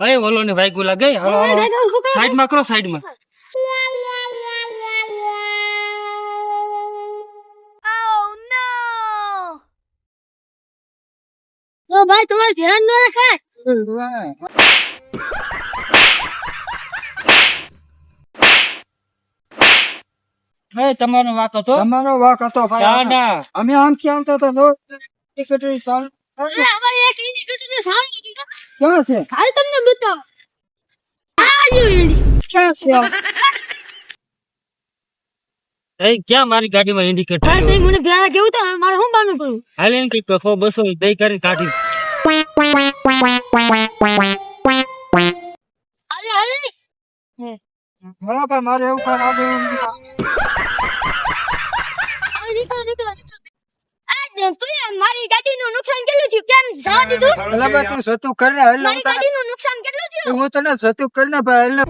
અરે ઓલો ને વાગ્યું લાગે. હાલો હાલો સાઈડમાં કરો, સાઈડમાં. ઓ ભાઈ તમારે ધ્યાન ન રખાય. તમારો વાક હતો. તમારો વાક હતો ના ભાઈ. ના અમે આમ ક્યાં આવતા હતા ટિકિટ સાલ અમારે એક ઇન્ડિકેટર ને સારું લાગી. ક્યાં છે? હાલ તમને બતાવો. આ યુ એડી. ક્યાં છે? ક્યાં મારી ગાડીમાં ઇન્ડિકેટર? ભાઈ તમે મને પ્યારા કેવું તો મારે શું બાનું કરું? હાલે ને કઈક 100-200 દઈ કરીને કાઢી. હાલે હાલે. હા ભાઈ મારે એવું કામ આવે આ નીકળ નીકળ. આ તું મારી ગાડીનું નુકસાન કેટલું થયું? કેમ જવા દીધું? એટલે તું સતું કરીને મારી ગાડીનું નુકસાન કેટલું થયું? હું તને સતું કરીને ભાઈ એટલે